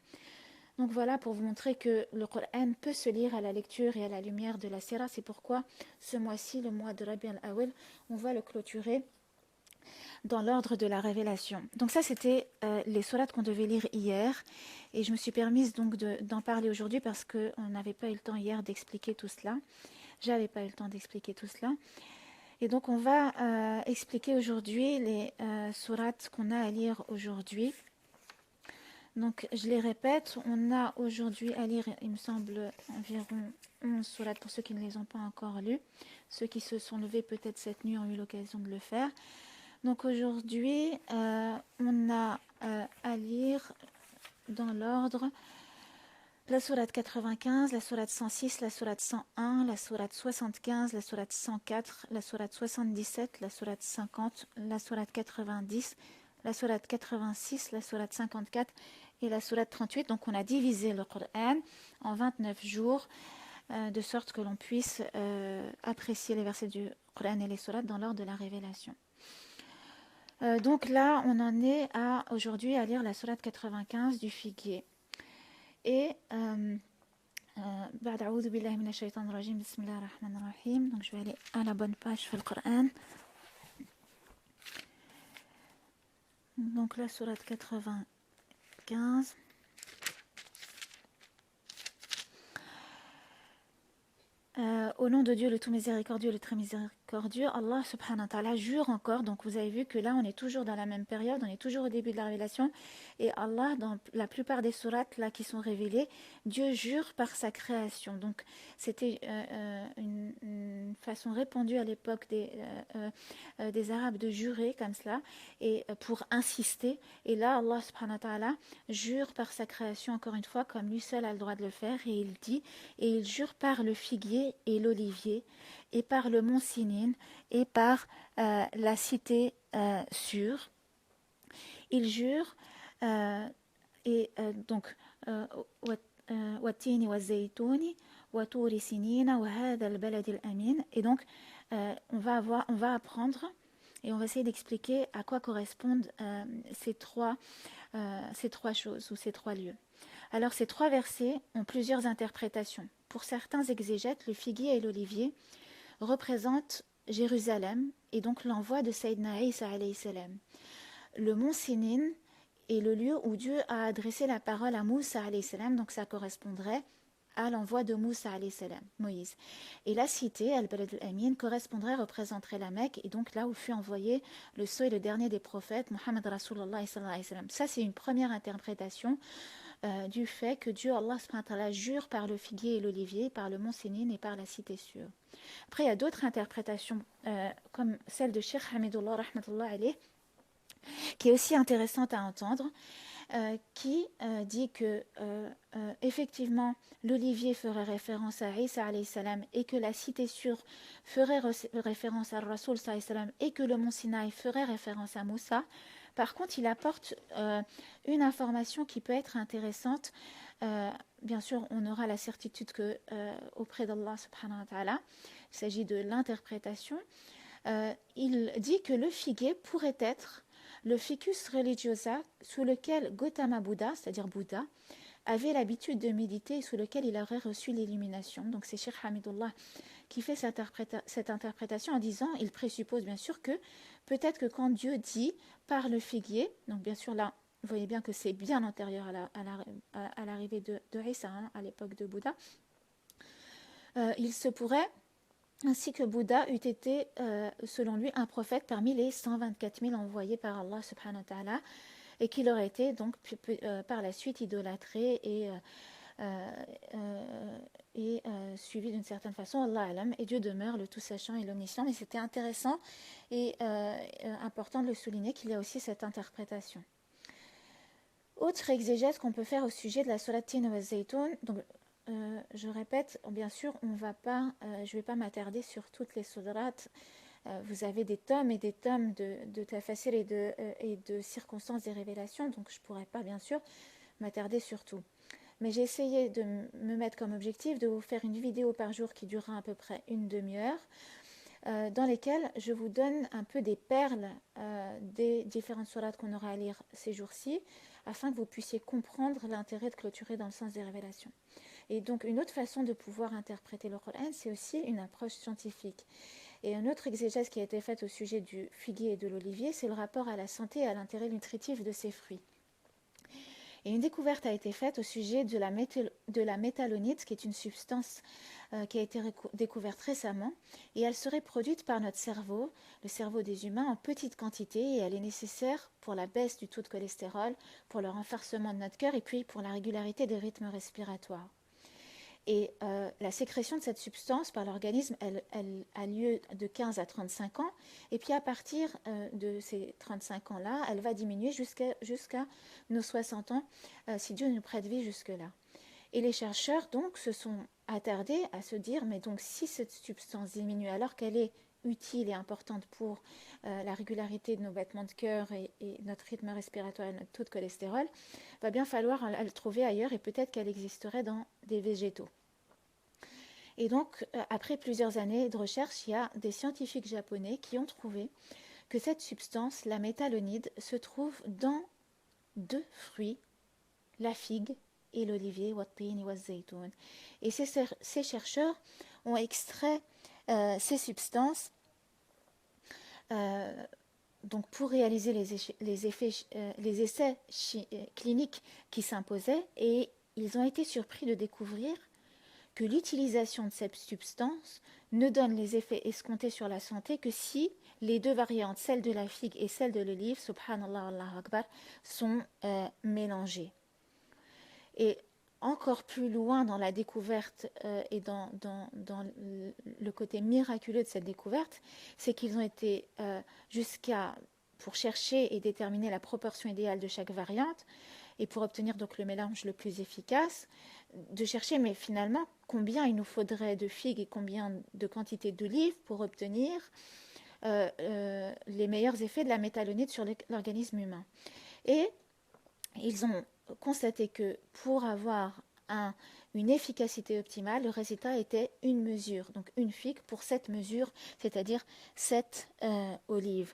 Donc voilà, pour vous montrer que le Coran peut se lire à la lecture et à la lumière de la Sira. C'est pourquoi ce mois-ci, le mois de Rabi al-Awwal, on va le clôturer dans l'ordre de la révélation. Donc ça, c'était les sourates qu'on devait lire hier. Et je me suis permise donc d'en parler aujourd'hui parce qu'on n'avait pas eu le temps hier d'expliquer tout cela. J'avais pas eu le temps d'expliquer tout cela. Et donc on va expliquer aujourd'hui les sourates qu'on a à lire aujourd'hui. Donc je les répète, on a aujourd'hui à lire, il me semble, environ 11 sourates pour ceux qui ne les ont pas encore lues. Ceux qui se sont levés peut-être cette nuit ont eu l'occasion de le faire. Donc aujourd'hui, on a à lire dans l'ordre la sourate 95, la sourate 106, la sourate 101, la sourate 75, la sourate 104, la sourate 77, la sourate 50, la sourate 90, la sourate 86, la sourate 54 et la sourate 38. Donc on a divisé le Coran en 29 jours de sorte que l'on puisse apprécier les versets du Coran et les sourates dans l'ordre de la révélation. Donc là, on en est aujourd'hui à lire la sourate 95 du figuier. Et بعد أعوذ بالله من الشيطان الرجيم بسم الله الرحمن الرحيم. Donc je vais aller à la bonne page في القرآن. Donc la sourate 95. Au nom de Dieu, le tout miséricordieux, le très miséricordieux, Allah subhanahu wa ta'ala jure encore. Donc vous avez vu que là on est toujours dans la même période, on est toujours au début de la révélation. Et Allah, dans la plupart des sourates là qui sont révélées, Dieu jure par sa création. Donc c'était une façon répandue à l'époque des Arabes de jurer comme cela, et pour insister. Et là Allah subhanahu wa ta'ala jure par sa création encore une fois, comme lui seul a le droit de le faire. Et il dit, et il jure par le figuier et l'olivier, et par le mont Sinin, et par la cité sûre. Il jure, donc, Wattini wa zaytouni, wa touri sinina, wa hada al-balad al-amin. Et donc, on va apprendre et on va essayer d'expliquer à quoi correspondent ces trois choses ou ces trois lieux. Alors, ces trois versets ont plusieurs interprétations. Pour certains exégètes, le figuier et l'olivier représentent Jérusalem et donc l'envoi de Sayyidina Isa alayhi salam. Le mont Sinin est le lieu où Dieu a adressé la parole à Moussa alayhi salam, donc ça correspondrait à l'envoi de Moussa alayhi salam, Moïse. Et la cité, Al-Balad al-Amin, représenterait la Mecque, et donc là où fut envoyé le sceau et le dernier des prophètes, Muhammad Rasulullah sallallahu alayhi wa sallam. Ça, c'est une première interprétation du fait que Dieu, Allah subhanahu wa ta'ala, jure par le figuier et l'olivier, par le mont Sinin et par la cité sûre. Après, il y a d'autres interprétations, comme celle de Cheikh Hamidullah rahmatullah alayh, qui est aussi intéressante à entendre, qui dit que effectivement l'olivier ferait référence à Isa alayhi salam et que la cité sûre ferait référence à Rasul sallallahu alayhi salam et que le mont Sinaï ferait référence à Moussa. Par contre, il apporte une information qui peut être intéressante. Bien sûr, on aura la certitude que auprès d'Allah subhanahu wa ta'ala, il s'agit de l'interprétation. Il dit que le figuier pourrait être le ficus religiosa sous lequel Gautama Bouddha, c'est-à-dire Bouddha, avait l'habitude de méditer et sous lequel il aurait reçu l'illumination. Donc c'est Cheikh Hamidullah qui fait cette interprétation en disant, il présuppose bien sûr que peut-être que quand Dieu dit par le figuier, donc bien sûr là, vous voyez bien que c'est bien antérieur à l'arrivée de Isa, à l'époque de Bouddha, il se pourrait ainsi que Bouddha eût été, selon lui, un prophète parmi les 124 000 envoyés par Allah subhanahu wa ta'ala. et qu'il aurait été donc par la suite idolâtré suivi d'une certaine façon, Allah alam, et Dieu demeure le tout-sachant et l'omniscient. Mais c'était intéressant et important de le souligner qu'il y a aussi cette interprétation. Autre exégèse qu'on peut faire au sujet de la Surat Tin wa Zaytoun, donc je répète, bien sûr, je ne vais pas m'attarder sur toutes les sourates. Vous avez des tomes et des tomes de tafasir et de circonstances des révélations, donc je ne pourrais pas, bien sûr, m'attarder sur tout. Mais j'ai essayé de me mettre comme objectif de vous faire une vidéo par jour qui durera à peu près une demi-heure, dans lesquelles je vous donne un peu des perles des différentes sourates qu'on aura à lire ces jours-ci, afin que vous puissiez comprendre l'intérêt de clôturer dans le sens des révélations. Et donc une autre façon de pouvoir interpréter le Coran, c'est aussi une approche scientifique. Et un autre exégèse qui a été faite au sujet du figuier et de l'olivier, c'est le rapport à la santé et à l'intérêt nutritif de ces fruits. Et une découverte a été faite au sujet de la métallonite, qui est une substance qui a été découverte récemment, et elle serait produite par notre cerveau, le cerveau des humains, en petite quantité, et elle est nécessaire pour la baisse du taux de cholestérol, pour le renforcement de notre cœur, et puis pour la régularité des rythmes respiratoires. Et la sécrétion de cette substance par l'organisme, elle a lieu de 15 à 35 ans. Et puis à partir de ces 35 ans-là, elle va diminuer jusqu'à nos 60 ans, si Dieu nous prête vie jusque-là. Et les chercheurs donc se sont attardés à se dire, mais donc si cette substance diminue alors qu'elle est utile et importante pour la régularité de nos battements de cœur et notre rythme respiratoire et notre taux de cholestérol, va bien falloir le trouver ailleurs et peut-être qu'elle existerait dans des végétaux. Et donc, après plusieurs années de recherche, il y a des scientifiques japonais qui ont trouvé que cette substance, la métallonide, se trouve dans deux fruits, la figue et l'olivier, wat-tin wa zaytoun. Et ces chercheurs ont extrait ces substances donc pour réaliser les essais cliniques qui s'imposaient, et ils ont été surpris de découvrir que l'utilisation de cette substance ne donne les effets escomptés sur la santé que si les deux variantes, celle de la figue et celle de l'olive, subhanallah, Allahu Akbar, sont mélangées. Et encore plus loin dans la découverte et dans le côté miraculeux de cette découverte, c'est qu'ils ont été pour chercher et déterminer la proportion idéale de chaque variante, et pour obtenir donc le mélange le plus efficace, de chercher, mais finalement, combien il nous faudrait de figues et combien de quantité d'olives pour obtenir les meilleurs effets de la métallonite sur l'organisme humain. Et ils ont constaté que pour avoir une efficacité optimale, le résultat était une mesure, donc une figue pour 7 mesures, c'est-à-dire 7 olives.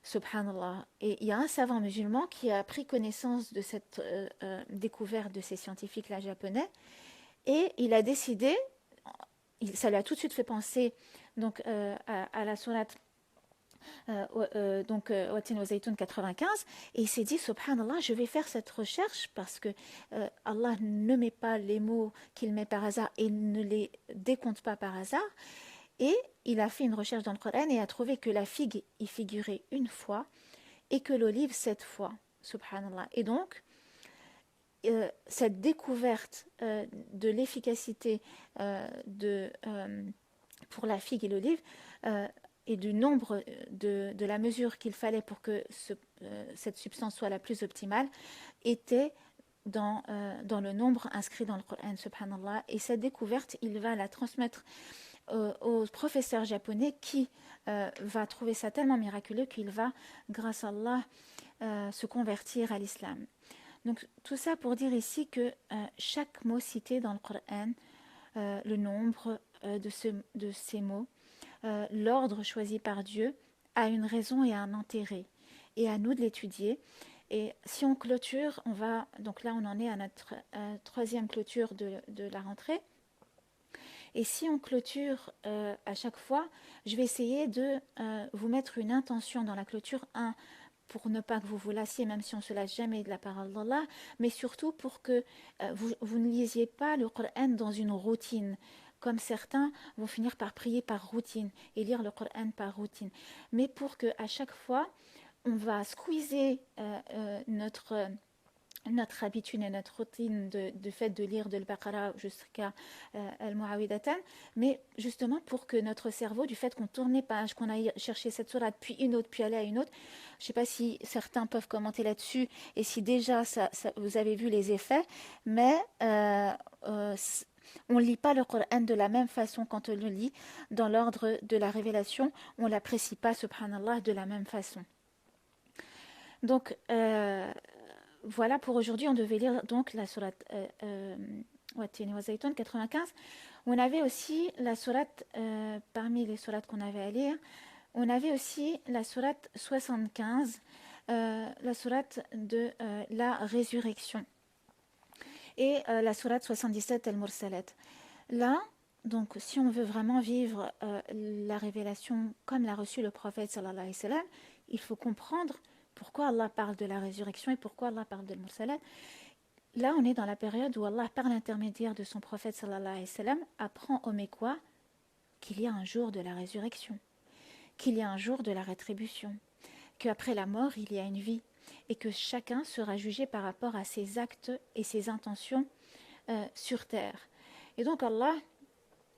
Subhanallah. Et il y a un savant musulman qui a pris connaissance de cette découverte de ces scientifiques-là japonais, et il a décidé, ça lui a tout de suite fait penser donc, à la sourate Wat-tin wa Zaytoun 95, et il s'est dit, subhanallah, je vais faire cette recherche parce que Allah ne met pas les mots qu'il met par hasard et ne les décompte pas par hasard. Et il a fait une recherche dans le Coran et a trouvé que la figue y figurait une fois et que l'olive 7 fois, subhanallah. Et donc, cette découverte de l'efficacité pour la figue et l'olive et du nombre de la mesure qu'il fallait pour que cette substance soit la plus optimale était dans le nombre inscrit dans le Coran, subhanallah. Et cette découverte, il va la transmettre au professeur japonais qui va trouver ça tellement miraculeux qu'il va, grâce à Allah, se convertir à l'islam. Donc tout ça pour dire ici que chaque mot cité dans le Coran, le nombre de ces mots, l'ordre choisi par Dieu, a une raison et un intérêt. Et à nous de l'étudier. Et si on clôture, donc là on en est à notre troisième clôture de la rentrée. Et si on clôture à chaque fois, je vais essayer de vous mettre une intention dans la clôture, pour ne pas que vous vous lassiez, même si on ne se lasse jamais de la parole d'Allah, mais surtout pour que vous ne lisiez pas le Coran dans une routine, comme certains vont finir par prier par routine et lire le Coran par routine, mais pour qu'à chaque fois, on va squeezer notre habitude et notre routine de fait de lire de l'Baqara jusqu'à Al-Muawwidatan, mais justement pour que notre cerveau, du fait qu'on tourne les pages, qu'on aille chercher cette sourate, puis une autre, puis aller à une autre, je ne sais pas si certains peuvent commenter là-dessus et si déjà vous avez vu les effets, mais on ne lit pas le Coran de la même façon quand on le lit dans l'ordre de la révélation, on ne l'apprécie pas, subhanallah, de la même façon. Donc, voilà pour aujourd'hui. On devait lire donc la sourate Wattini wa Zaytun 95. On avait aussi la sourate, parmi les sourates qu'on avait à lire, on avait aussi la sourate 75, la sourate de la résurrection, et la sourate 77, Al-Mursalat. Là, donc, si on veut vraiment vivre la révélation comme l'a reçu le prophète sallallahu alayhi wa sallam, il faut comprendre pourquoi Allah parle de la résurrection et pourquoi Allah parle de Al-Mursalat. Là, on est dans la période où Allah, par l'intermédiaire de son prophète sallallahu alayhi wa sallam, apprend aux Mécois qu'il y a un jour de la résurrection, qu'il y a un jour de la rétribution, qu'après la mort, il y a une vie, et que chacun sera jugé par rapport à ses actes et ses intentions sur terre. Et donc Allah,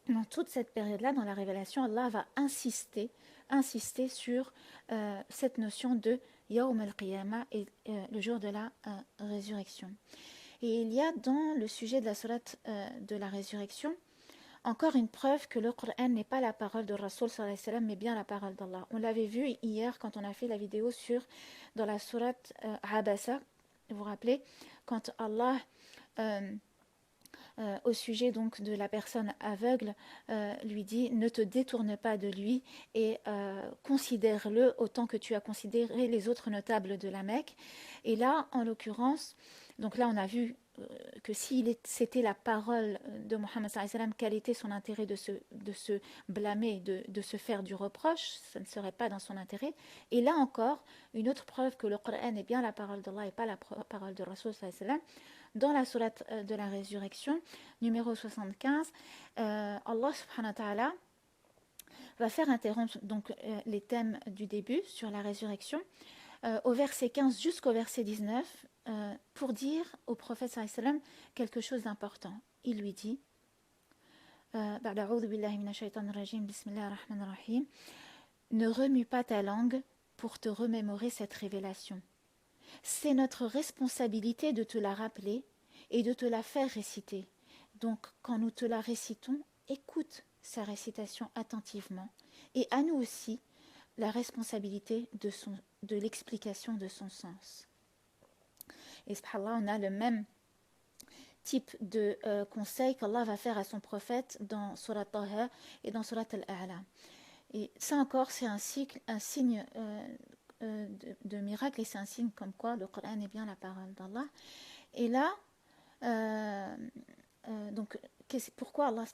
dans toute cette période-là, dans la révélation, Allah va insister sur cette notion de Yawm al-Qiyamah et le jour de la résurrection. Et il y a dans le sujet de la sourate de la résurrection encore une preuve que le Coran n'est pas la parole de Rasoul sallallahu alayhi wa sallam, mais bien la parole d'Allah. On l'avait vu hier quand on a fait la vidéo dans la sourate Abasa, vous vous rappelez, quand Allah au sujet donc de la personne aveugle lui dit ne te détourne pas de lui et considère-le autant que tu as considéré les autres notables de la Mecque. Et là en l'occurrence, donc là on a vu que c'était la parole de Mohammed sallallahu alayhi wa sallam, quel était son intérêt de se blâmer, de se faire du reproche, ça ne serait pas dans son intérêt. Et là encore, une autre preuve que le Coran est bien la parole d'Allah et pas la parole de Rasul sallallahu alayhi wa sallam. Dans la sourate de la résurrection, numéro 75, Allah subhanahu wa ta'ala va faire interrompre donc, les thèmes du début sur la résurrection au verset 15 jusqu'au verset 19 pour dire au prophète sallallahu alayhi wa sallam quelque chose d'important. Il lui dit ne remue pas ta langue pour te remémorer cette révélation. C'est notre responsabilité de te la rappeler et de te la faire réciter. Donc, quand nous te la récitons, écoute sa récitation attentivement. Et à nous aussi, la responsabilité de l'explication de son sens. Et subhanallah, on a le même type de conseil qu'Allah va faire à son prophète dans Surat Taha et dans Surat Al-A'la. Et ça encore, c'est un signe de miracle, et c'est un signe comme quoi le Coran est bien la parole d'Allah. Et là, donc, pourquoi Allah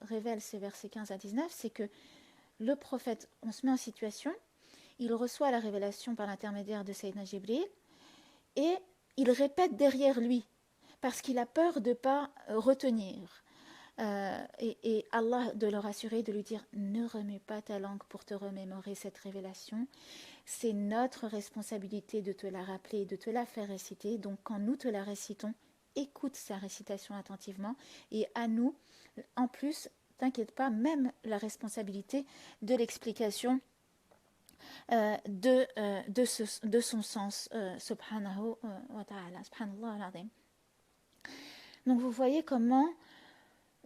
révèle ces versets 15 à 19, c'est que le prophète, on se met en situation, il reçoit la révélation par l'intermédiaire de Sayyidina Jibril, et il répète derrière lui, parce qu'il a peur de ne pas retenir. Et Allah de le rassurer, de lui dire ne remets pas ta langue pour te remémorer cette révélation, c'est notre responsabilité de te la rappeler, de te la faire réciter. Donc quand nous te la récitons, écoute sa récitation attentivement, et à nous en plus, t'inquiète pas, même la responsabilité de l'explication de son sens, subhanahu wa ta'ala, subhanallah al-azim. Donc vous voyez comment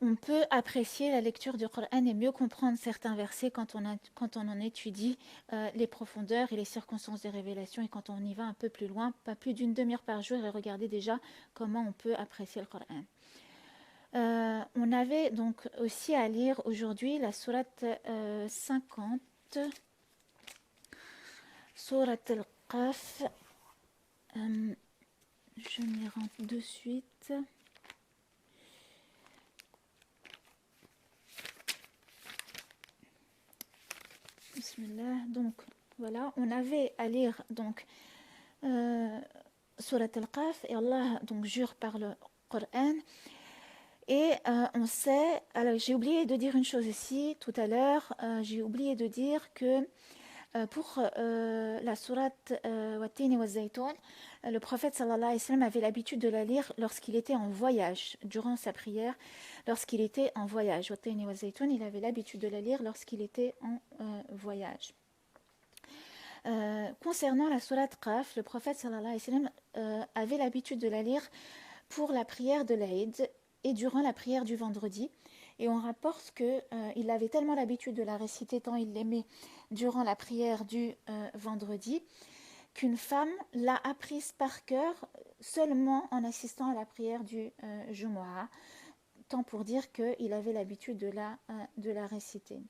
on peut apprécier la lecture du Coran et mieux comprendre certains versets quand on en étudie les profondeurs et les circonstances des révélations, et quand on y va un peu plus loin, pas plus d'une demi-heure par jour, et regarder déjà comment on peut apprécier le Coran. On avait donc aussi à lire aujourd'hui la sourate 50, sourate al-Qaf. Je m'y rends de suite. Bismillah. Donc voilà, on avait à lire donc Surat al-Qaf, et Allah donc jure par le Coran. Et on sait, alors j'ai oublié de dire une chose ici tout à l'heure, j'ai oublié de dire que Pour la sourate Wat-Tini wa-Zaytoun, le prophète sallallahu alayhi wa sallam avait l'habitude de la lire lorsqu'il était en voyage, durant sa prière, lorsqu'il était en voyage. Wat-Tini wa-Zaytoun, il avait l'habitude de la lire lorsqu'il était en voyage. Concernant la sourate Qaf, le prophète sallallahu alayhi wa sallam avait l'habitude de la lire pour la prière de l'Aïd et durant la prière du vendredi. Et on rapporte qu'il avait tellement l'habitude de la réciter tant il l'aimait durant la prière du vendredi, qu'une femme l'a apprise par cœur seulement en assistant à la prière du Jumu'ah, tant pour dire qu'il avait l'habitude de la réciter.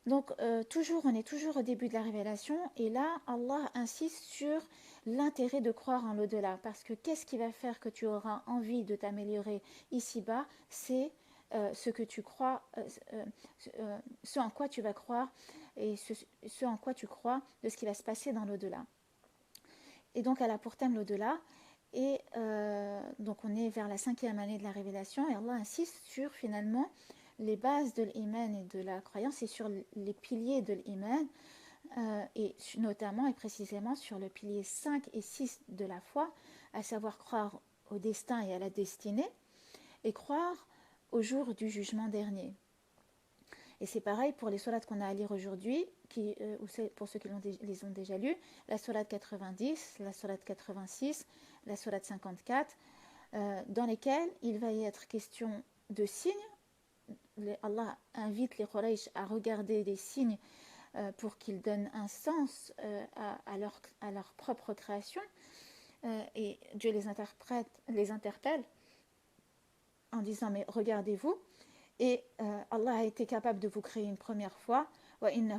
Donc on est toujours au début de la révélation, et là Allah insiste sur l'intérêt de croire en l'au-delà, parce que qu'est-ce qui va faire que tu auras envie de t'améliorer ici-bas, c'est ce que tu crois, ce en quoi tu vas croire, et ce en quoi tu crois de ce qui va se passer dans l'au-delà. Et donc elle a pour thème l'au-delà, et donc on est vers la 5e année de la révélation, et Allah insiste sur finalement les bases de l'iman et de la croyance, et sur les piliers de l'iman, et notamment et précisément sur le pilier 5 et 6 de la foi, à savoir croire au destin et à la destinée, et croire au jour du jugement dernier. Et c'est pareil pour les sourates qu'on a à lire aujourd'hui, pour ceux qui les ont déjà lus, la sourate 90, la sourate 86, la sourate 54, dans lesquelles il va y être question de signes. Allah invite les Quraysh à regarder des signes pour qu'ils donnent un sens à leur propre création, et Dieu les interpelle en disant mais regardez-vous, et Allah a été capable de vous créer une première fois, et il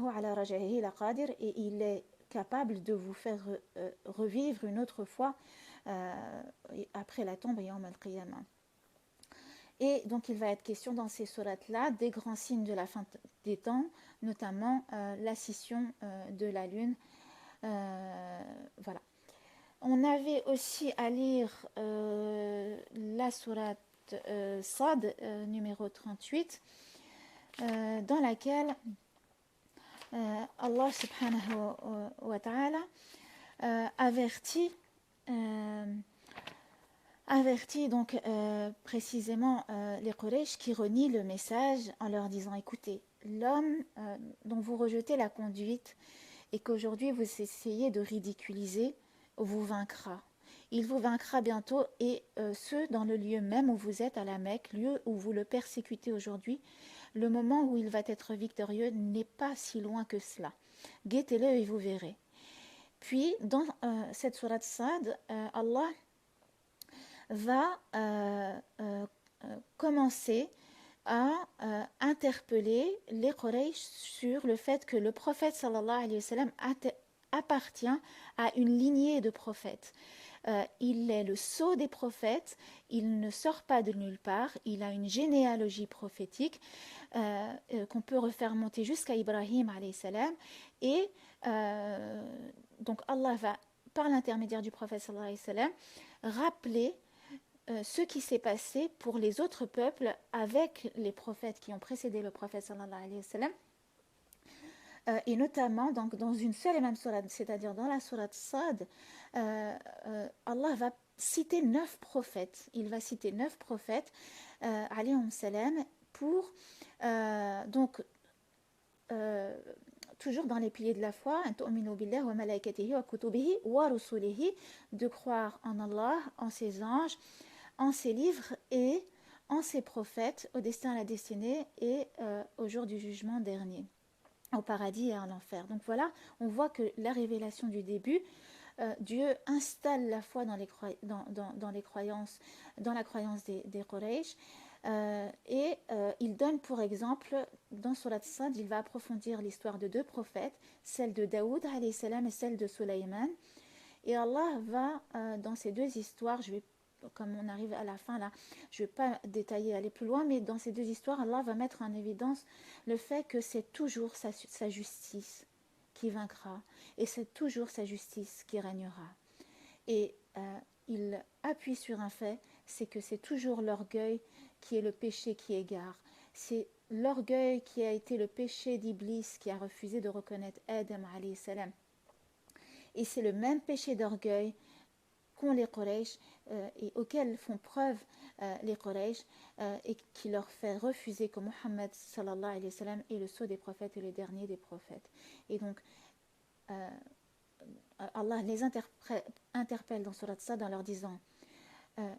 est capable de vous faire revivre une autre fois après la tombe et en al-Qiyamah. Et donc il va être question dans ces sourates-là des grands signes de la fin des temps, notamment la scission de la lune. Voilà. On avait aussi à lire la sourate Sad, numéro 38, dans laquelle Allah subhanahu wa ta'ala avertit donc précisément les Quraysh qui renient le message en leur disant écoutez, l'homme dont vous rejetez la conduite et qu'aujourd'hui vous essayez de ridiculiser vous vaincra. Il vous vaincra bientôt, et ce dans le lieu même où vous êtes à la Mecque, lieu où vous le persécutez aujourd'hui. Le moment où il va être victorieux n'est pas si loin que cela. Guettez-le et vous verrez. Puis dans cette sourate Sad, Allah va commencer à interpeller les Quraysh sur le fait que le prophète sallallahu alayhi wa sallam appartient à une lignée de prophètes. Il est le sceau des prophètes, il ne sort pas de nulle part, il a une généalogie prophétique qu'on peut refaire monter jusqu'à Ibrahim alayhi salam, et donc Allah va, par l'intermédiaire du prophète sallallahu alayhi wa sallam, rappeler ce qui s'est passé pour les autres peuples avec les prophètes qui ont précédé le prophète sallallahu alayhi wa sallam, et notamment donc, dans une seule et même sourate, c'est-à-dire dans la sourate Sad, Allah va citer 9 prophètes. Il va citer 9 prophètes alayhim salam pour donc toujours dans les piliers de la foi, de croire en Allah, en ses anges, en ses livres et en ses prophètes, au destin, à la destinée et au jour du jugement dernier, au paradis et à l'enfer. Donc voilà, on voit que la révélation du début, Dieu installe la foi dans les croyances, dans la croyance des Quraysh, et il donne pour exemple, dans Surat Sad, il va approfondir l'histoire de 2 prophètes, celle de Daoud alayhi salam et celle de Sulayman, et Allah va dans ces 2 histoires, comme on arrive à la fin là, je ne vais pas détailler, aller plus loin, mais dans ces 2 histoires, Allah va mettre en évidence le fait que c'est toujours sa justice qui vaincra, et c'est toujours sa justice qui régnera. Et il appuie sur un fait, c'est que c'est toujours l'orgueil qui est le péché qui égare. C'est l'orgueil qui a été le péché d'Iblis qui a refusé de reconnaître Adam alayhi salam. Et c'est le même péché d'orgueil qu'ont les Quraysh et auxquels font preuve les Quraysh et qui leur fait refuser que Muhammad sallallahu alayhi wa sallam est le sceau des prophètes et le dernier des prophètes. Et donc Allah les interpelle dans Surat Sad en leur disant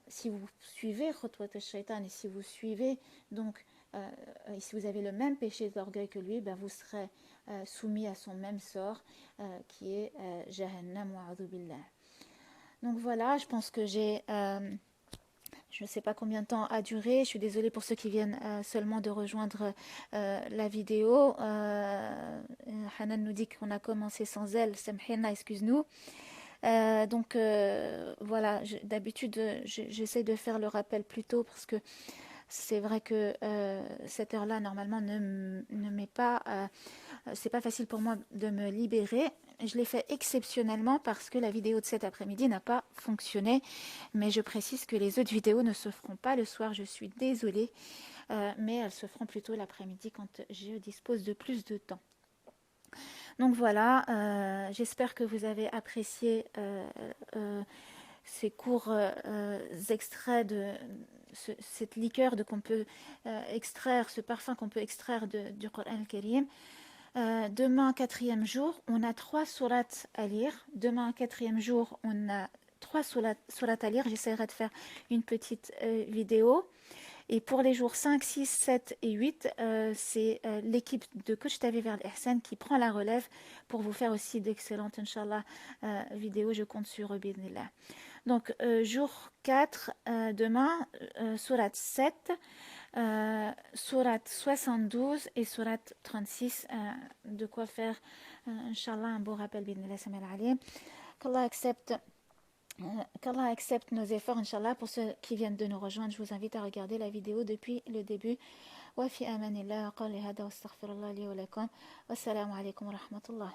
si vous suivez Khutwat al-Shaytan et si vous suivez donc si vous avez le même péché d'orgueil que lui, ben vous serez soumis à son même sort qui est Jahannam wa a'udhu billah. Donc voilà, je pense que je ne sais pas combien de temps a duré. Je suis désolée pour ceux qui viennent seulement de rejoindre la vidéo. Hanan nous dit qu'on a commencé sans elle. Samhina, excuse-nous. Donc voilà, d'habitude j'essaie de faire le rappel plus tôt parce que c'est vrai que cette heure-là normalement ne m'est pas, c'est pas facile pour moi de me libérer. Je l'ai fait exceptionnellement parce que la vidéo de cet après-midi n'a pas fonctionné, mais je précise que les autres vidéos ne se feront pas le soir, je suis désolée, mais elles se feront plutôt l'après-midi quand je dispose de plus de temps. Donc voilà, j'espère que vous avez apprécié ces courts extraits de cette liqueur qu'on peut extraire, ce parfum qu'on peut extraire du Coran al-Karim. Demain, quatrième jour, on a 3 sourates à lire. Demain, quatrième jour, on a 3 sourates à lire. J'essaierai de faire une petite vidéo. Et pour les jours 5, 6, 7 et 8, c'est l'équipe de Coach Tavi vers l'Ihsan qui prend la relève pour vous faire aussi d'excellentes, Inch'Allah, vidéos. Je compte sur Bidnillah. Donc, jour 4, demain, sourate 7, sourate 72 et sourate 36. De quoi faire, Inch'Allah, un beau rappel, Bidnillah, Samel Ali. Qu'Allah accepte nos efforts, Inch'Allah. Pour ceux qui viennent de nous rejoindre, je vous invite à regarder la vidéo depuis le début. Wa fi amanillah, qali hada wa astaghfirullah li wa lakum. Wassalamu alaikum wa rahmatullah.